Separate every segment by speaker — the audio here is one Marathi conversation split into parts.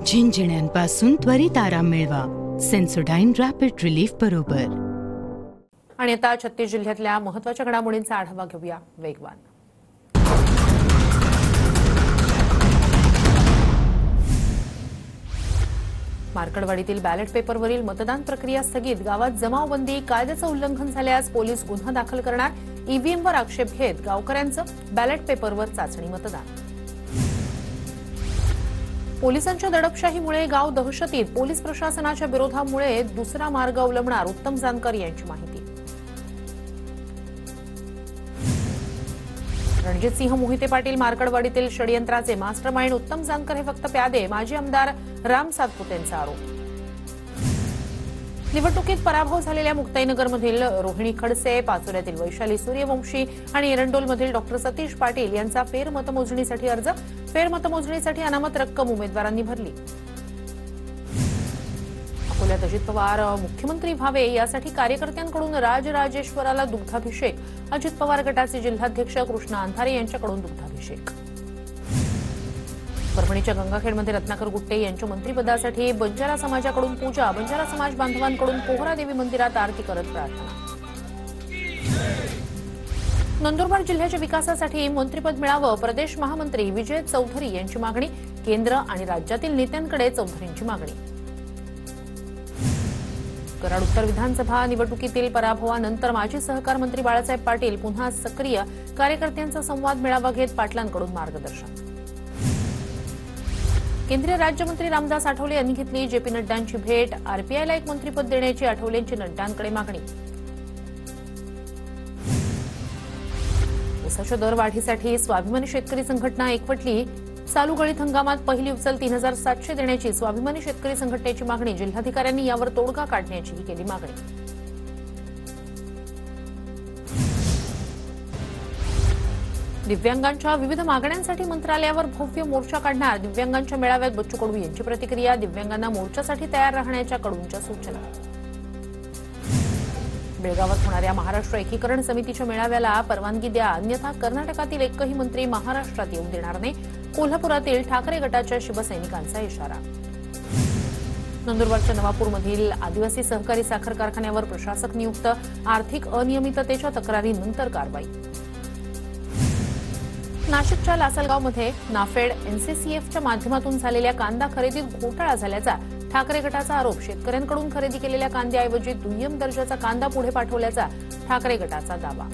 Speaker 1: झिंझिण्यांपासून त्वरित आराम मिळवा सेन्सोडाइन रॅपिड रिलीफ बरोबर.
Speaker 2: आणि आता 36 जिल्ह्यातल्या महत्त्वाच्या घडामोडींचा आढावा घेऊया वेगवान. मार्कडवाडीतील बॅलेट पेपरवरील मतदान प्रक्रिया स्थगित. गावात जमावबंदी, कायद्याचं उल्लंघन झाल्यास पोलीस गुन्हा दाखल करणार. ईव्हीएमवर आक्षेप घेत गावकऱ्यांचं बॅलेट पेपरवर चाचणी मतदान. पोलिसांच्या दडपशाहीमुळे गाव दहशतीत. पोलीस प्रशासनाच्या विरोधामुळे दुसरा मार्ग अवलंबणार. उत्तम जानकर यांची माहिती. रणजितसिंह मोहिते पाटील मार्कडवाडीतील षडयंत्राचे मास्टरमाइंड. उत्तम जानकर हे फक्त प्यादे. माजी आमदार राम सातपुतेंचा आरोप. निवडणुकीत पराभव झालेल्या मुक्ताईनगरमधील रोहिणी खडसे, पाचोऱ्यातील वैशाली सूर्यवंशी आणि एरंडोलमधील डॉ. सतीश पाटील यांचा फेरमतमोजणीसाठी अर्ज. फेरमतमोजणीसाठी अनामत रक्कम उमेदवारांनी भरली. अकोल्यात अजित पवार मुख्यमंत्री व्हावे यासाठी कार्यकर्त्यांकडून राजराजेश्वराला दुग्धाभिषेक. अजित पवार गटाचे जिल्हाध्यक्ष कृष्णा अंधारे यांच्याकडून दुग्धाभिषेक. परभणीच्या गंगाखेडमध्ये रत्नाकर गुट्टे यांच्या मंत्रिपदासाठी बंजारा समाजाकडून पूजा. बंजारा समाज बांधवांकडून पोहरादेवी मंदिरात आरती करत प्रार्थना. नंदुरबार जिल्ह्याच्या विकासासाठी मंत्रिपद मिळावं. प्रदेश महामंत्री विजय चौधरी यांची मागणी. केंद्र आणि राज्यातील नेत्यांकडे चौधरींची मागणी. कराड उत्तर विधानसभा निवडणुकीतील पराभवानंतर माजी सहकार मंत्री बाळासाहेब पाटील पुन्हा सक्रिय. कार्यकर्त्यांचा संवाद मेळावा घेत पाटलांकडून मार्गदर्शन. केंद्रीय राज्यमंत्री रामदास आठवले यांनी घेतली जेपी नड्डांची भेट. आरपीआयला एक मंत्रिपद देण्याची आठवलेंची नड्डांकडे मागणी. ऊसाच्या दरवाढीसाठी स्वाभिमानी शेतकरी संघटना एकवटली. चालू गळीत हंगामात पहिली उचल 3700 देण्याची स्वाभिमानी शेतकरी संघटनेची मागणी. जिल्हाधिकाऱ्यांनी यावर तोडगा काढण्याची केली मागणी. दिव्यांगांच्या विविध मागण्यांसाठी मंत्रालयावर भव्य मोर्चा काढणार. दिव्यांगांच्या मेळाव्यात बच्चू कडू यांची प्रतिक्रिया. दिव्यांगांना मोर्चासाठी तयार राहण्याच्या कडूंच्या सूचना. बेळगावात होणाऱ्या महाराष्ट्र एकीकरण समितीच्या मेळाव्याला परवानगी द्या, अन्यथा कर्नाटकातील एकही मंत्री महाराष्ट्रात येऊ देणार नाही. कोल्हापुरातील ठाकरे गटाच्या शिवसैनिकांचा इशारा. नंदुरबारच्या नवापूरमधील आदिवासी सहकारी साखर कारखान्यावर प्रशासक नियुक्त. आर्थिक अनियमिततेच्या तक्रारीनंतर कारवाई. नाशिकच्या लासलगावमध्ये नाफेड एनसीसीएफच्या माध्यमातून झालेल्या कांदा खरेदीत घोटाळा झाल्याचा ठाकरे गटाचा आरोप. शेतकऱ्यांकडून खरेदी केलेल्या कांद्याऐवजी दुय्यम दर्जाचा कांदा पुढे पाठवल्याचा ठाकरे गटाचा दावा.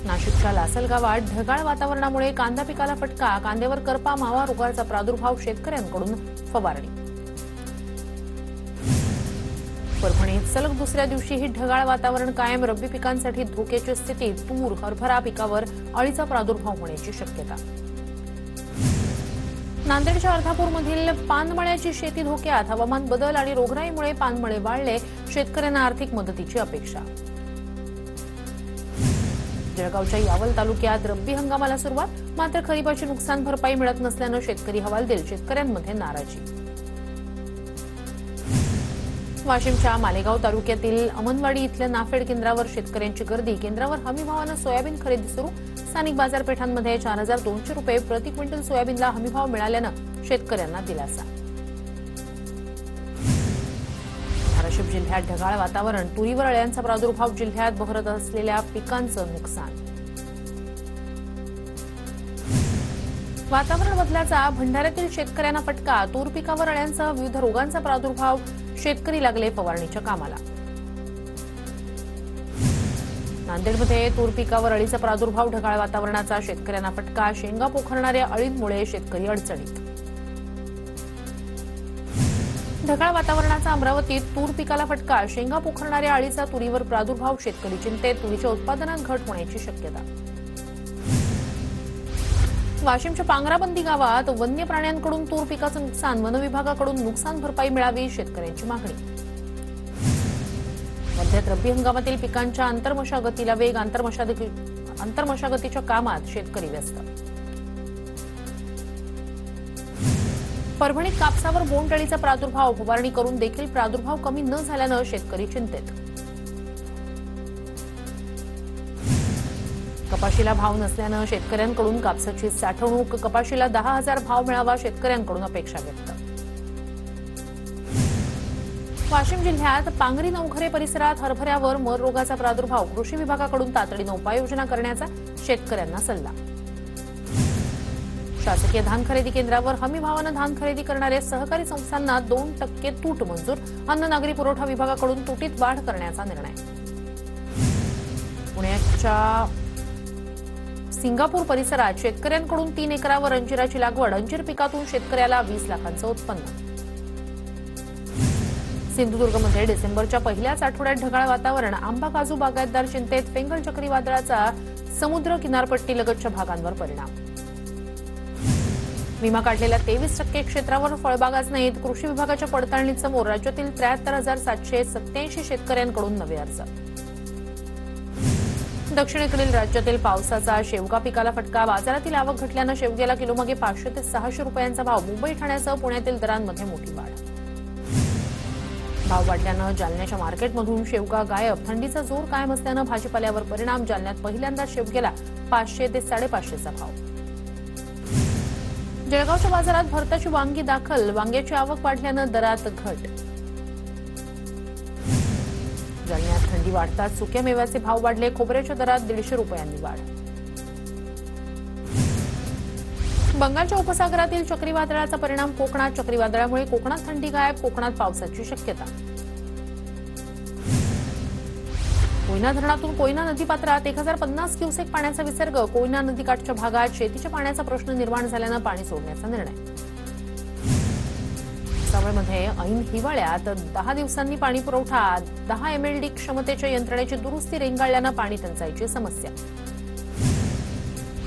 Speaker 2: नाशिकच्या लासलगावात ढगाळ वातावरणामुळे कांदा पिकाला फटका. कांद्यावर करपा मावा रोगाचा प्रादुर्भाव. शेतकऱ्यांकडून फवारणी. परभणीत सलग दुसऱ्या दिवशीही ढगाळ वातावरण कायम. रब्बी पिकांसाठी धोक्याची स्थिती. तूर, हरभरा पिकावर अळीचा प्रादुर्भाव होण्याची शक्यता. नांदेडच्या अर्धापूरमधील पानमळ्याची शेती धोक्यात. हवामान बदल आणि रोगराईमुळे पानमळे वाळले. शेतकऱ्यांना आर्थिक मदतीची अपेक्षा. जळगावच्या यावल तालुक्यात रब्बी हंगामाला सुरुवात. मात्र खरीपाची नुकसान भरपाई मिळत नसल्यानं शेतकरी हवालदिल. शेतकऱ्यांमध्ये नाराजी. वाशिमच्या मालेगाव तालुक्यातील अमनवाडी इथल्या नाफेड केंद्रावर शेतकऱ्यांची गर्दी. केंद्रावर हमीभावानं सोयाबीन खरेदी सुरू. स्थानिक बाजारपेठांमध्ये 4200 रुपये प्रति क्विंटल सोयाबीनला हमीभाव मिळाल्यानं शेतकऱ्यांना दिलासा. धाराशिव जिल्ह्यात ढगाळ वातावरण. तुरीवर अळ्यांचा प्रादुर्भाव. जिल्ह्यात बहरत असलेल्या पिकांचं नुकसान. वातावरण बदलाचा भंडाऱ्यातील शेतकऱ्यांना फटका. तूर पिकावर अळ्यांसह विविध रोगांचा प्रादुर्भाव. शेतकरी लागले फवारणीच्या कामाला. नांदेडमध्ये तूर पिकावर अळीचा प्रादुर्भाव. ढगाळ वातावरणाचा शेतकऱ्यांना फटका. शेंगा पोखरणाऱ्या अळींमुळे शेतकरी अडचणीत. ढगाळ वातावरणाचा अमरावतीत तूर पिकाला फटका. शेंगा पोखरणाऱ्या अळीचा तुरीवर प्रादुर्भाव. शेतकरी चिंतेत. तुरीच्या उत्पादनात घट होण्याची शक्यता. वाशिमच्या पांगराबंदी गावात वन्य प्राण्यांकडून तूर पिकाचं नुकसान. वनविभागाकडून नुकसान भरपाई मिळावी. शेतकऱ्यांची मागणी. मध्यात रब्बी हंगामातील पिकांच्या आंतरमशागतीला वेग. आंतरमशागतीच्या कामात शेतकरी व्यस्त. परभणीत कापसावर बोंडअळीचा प्रादुर्भाव. फवारणी करून देखील प्रादुर्भाव कमी न झाल्यानं शेतकरी चिंतेत. कपाशीला भाव नसल्यानं शेतकऱ्यांकडून कापसाची साठवणूक, कपाशीला 10,000 भाव मिळावा, शेतकऱ्यांकडून अपेक्षा व्यक्त. वाशिम जिल्ह्यात पांगरी नवघरे परिसरात हरभऱ्यावर मर रोगाचा प्रादुर्भाव, कृषी विभागाकडून तातडीनं उपाययोजना करण्याचा शेतकऱ्यांना सल्ला. शासकीय धान खरेदी केंद्रावर हमी भावानं धान खरेदी करणाऱ्या सहकारी संस्थांना 2% तूट मंजूर, अन्न नागरी पुरवठा विभागाकडून तुटीत वाढ करण्याचा निर्णय. पुण्याच्या सिंगापूर परिसरात शेतकऱ्यांकडून 3 एकरावर अंजिराची लागवड, अंजीर पिकातून शेतकऱ्याला 20 लाखांचं उत्पन्न. सिंधुदुर्गमध्ये डिसेंबरच्या पहिल्याच आठवड्यात ढगाळ वातावरण, आंबा काजू बागायतदार चिंतेत, फेंगल चक्रीवादळाचा समुद्र किनारपट्टी लगतच्या भागांवर परिणाम. विमा काढलेल्या 23% क्षेत्रावर फळबागाच नाहीत, कृषी विभागाच्या पडताळणीत समोर राज्यातील 73,787 शेतकऱ्यांकडून नवे अर्ज. दक्षिणेकडील राज्यातील पावसाचा शेवगा पिकाला फटका, बाजारातील आवक घटल्यानं शेवग्याला किलोमागे 500 ते 600 रुपयांचा भाव, मुंबई ठाण्यासह पुण्यातील दरांमध्ये मोठी वाढ. भाव वाढल्यानं जालन्याच्या मार्केटमधून शेवगा गायब, थंडीचा जोर कायम असल्यानं भाजीपाल्यावर परिणाम, जालन्यात पहिल्यांदा शेवग्याला 500 ते 550चा भाव. जळगावच्या बाजारात भरताची वांगी दाखल, वांग्याची आवक वाढल्यानं दरात घट. जालन्यात थंडी वाढताच सुक्या मेव्याचे भाव वाढले, खोबऱ्याच्या दरात 150 रुपयांनी वाढ. बंगालच्या उपसागरातील चक्रीवादळाचा परिणाम कोकणात, चक्रीवादळामुळे कोकणात थंडी गायब, कोकणात पावसाची शक्यता. कोयना धरणातून कोयना नदीपात्रात 1050 क्युसेक पाण्याचा विसर्ग, कोयना नदीकाठच्या भागात शेतीच्या पाण्याचा प्रश्न निर्माण झाल्यानं पाणी सोडण्याचा निर्णय. भुसावळमध्ये ऐन हिवाळ्यात 10 दिवसांनी पाणी पुरवठा, 10 MLD क्षमतेच्या यंत्रणेची दुरुस्ती रेंगाळल्यानं पाणी टंचाईची समस्या.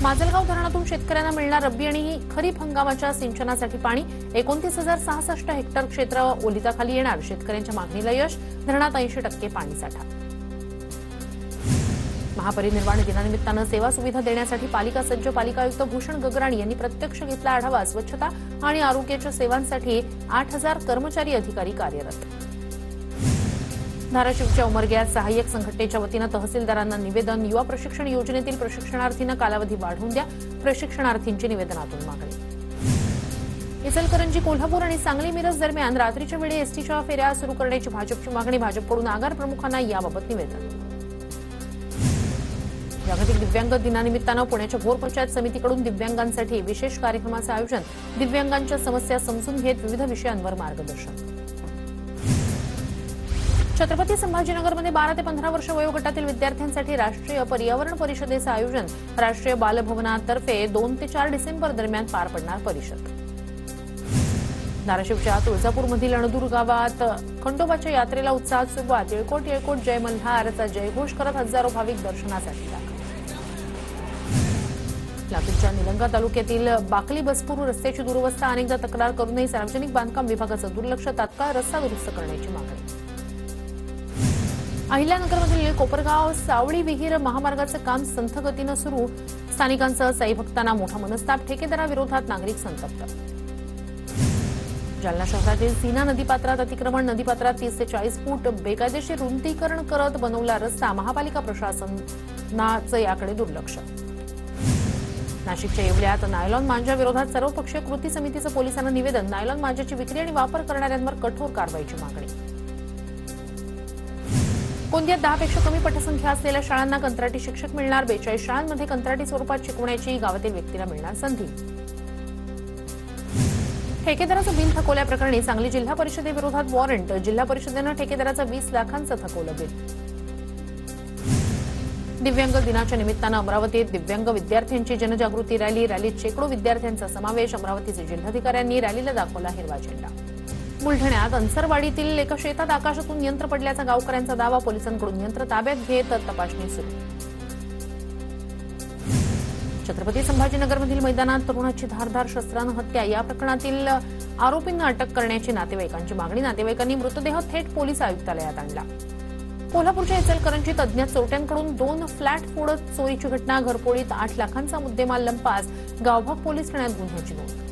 Speaker 2: माजलगाव धरणातून शेतकऱ्यांना मिळणार रब्बी आणि खरीप हंगामाच्या सिंचनासाठी पाणी, 29,066 हेक्टर क्षेत्र ओलिताखाली येणार, शेतकऱ्यांच्या मागणीला यश, धरणात 80% पाणीसाठा. महापरिनिर्वाण दिनानिमित्तानं सेवा सुविधा देण्यासाठी पालिका सज्ज, पालिका आयुक्त भूषण गगराणी यांनी प्रत्यक्ष घेतला आढावा, स्वच्छता आणि आरोग्याच्या सेवांसाठी 8,000 कर्मचारी अधिकारी कार्यरत. धाराशिवच्या उमरग्यात सहाय्यक संघटनेच्या वतीनं तहसीलदारांना निवेदन, युवा प्रशिक्षण योजनेतील प्रशिक्षणार्थींना कालावधी वाढवून द्या, प्रशिक्षणार्थींची निवेदनातून मागणी. इचलकरंजी, कोल्हापूर आणि सांगली मिरज दरम्यान रात्रीच्या वेळी एसटीच्या फेऱ्या सुरू करण्याची भाजपची मागणी, भाजपकडून आगार प्रमुखांना याबाबत निवेदन. जागतिक दिव्यांग दिनानिमित्तानं पुण्याच्या भोर पंचायत समितीकडून दिव्यांगांसाठी विशेष कार्यक्रमाचं आयोजन, दिव्यांगांच्या समस्या समजून घेत विविध विषयांवर मार्गदर्शन. छत्रपती संभाजीनगरमध्ये 12 ते 15 वर्ष वयोगटातील विद्यार्थ्यांसाठी राष्ट्रीय पर्यावरण परिषदेचं आयोजन, राष्ट्रीय बालभवनातर्फे 2 ते 4 डिसेंबर दरम्यान पार पडणार परिषद. धाराशिवच्या तुळजापूरमधील अणदूर गावात खंडोबाच्या यात्रेला उत्साहात सुरुवात, येळकोट येळकोट जय मल्हारचा जयघोष करत हजारो भाविक दर्शनासाठी दाखल. लातूरच्या निलंगा तालुक्यातील बाकली बसपूर रस्त्याची दुरवस्था, अनेकदा तक्रार करूनही सार्वजनिक बांधकाम विभागाचं दुर्लक्ष, तात्काळ रस्ता दुरुस्त करण्याची मागणी. अहिल्यानगरमधील कोपरगाव सावळी विहीर महामार्गाचं काम संथ गतीनं सुरू, स्थानिकांसह साई भक्तांना मोठा मनस्ताप, ठेकेदाराविरोधात नागरिक संतप्त. जालना शहरातील सीना नदीपात्रात अतिक्रमण, नदीपात्रात 30 ते 40 फूट बेकायदेशीर रुंदीकरण करत बनवला रस्ता, महापालिका प्रशासनाचं याकडे दुर्लक्ष. नाशिकच्या येवल्यात नायलॉन मांजा विरोधात सर्वपक्षीय कृती समितीचं पोलिसांना निवेदन, नायलॉन मांजाची विक्री आणि वापर करणाऱ्यांवर कठोर कारवाईची मागणी. गोंदियात 10 पेक्षा कमी पटसंख्या असलेल्या शाळांना कंत्राटी शिक्षक मिळणार, 42 शाळांमध्ये कंत्राटी स्वरूपात शिकवण्याची गावातील व्यक्तीला मिळणार संधी. ठेकेदाराचं बिल थकवल्याप्रकरणी सांगली जिल्हा परिषदेविरोधात वॉरंट, जिल्हा परिषदेनं ठेकेदाराचं 20 लाखांचं थकवलं बिल. दिव्यांग दिनाच्या निमित्तानं अमरावतीत दिव्यांग विद्यार्थ्यांची जनजागृती रॅली, रॅलीत शेकडो विद्यार्थ्यांचा समावेश, अमरावतीचे जिल्हाधिकाऱ्यांनी रॅलीला दाखवला हिरवा झेंडा. बुलढाण्यात अंसरवाडीतील एका शेतात आकाशातून यंत्र पडल्याचा गावकऱ्यांचा दावा, पोलिसांकडून यंत्र ताब्यात घेत तपासणी सुरू. छत्रपती संभाजीनगरमधील मैदानात तरुणाची धारदार शस्त्रानं हत्या, या प्रकरणातील आरोपींना अटक करण्याची नातेवाईकांची मागणी, नातेवाईकांनी मृतदेह थेट पोलीस आयुक्तालयात आणला. कोल्हापूरच्या इचलकरंजीत अज्ञात चोरट्यांकडून 2 फ्लॅट फोडत चोरीची घटना, घरपोळीत 8 लाखांचा मुद्देमाल लंपास, गावभाग पोलीस ठाण्यात गुन्ह्याची नोंद.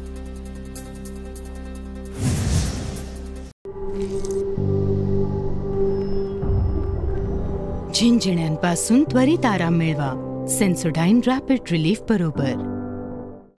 Speaker 1: झिंझिण्यांपासून त्वरित आराम मिळवा, सेन्सोडाइन रॅपिड रिलीफ बरोबर.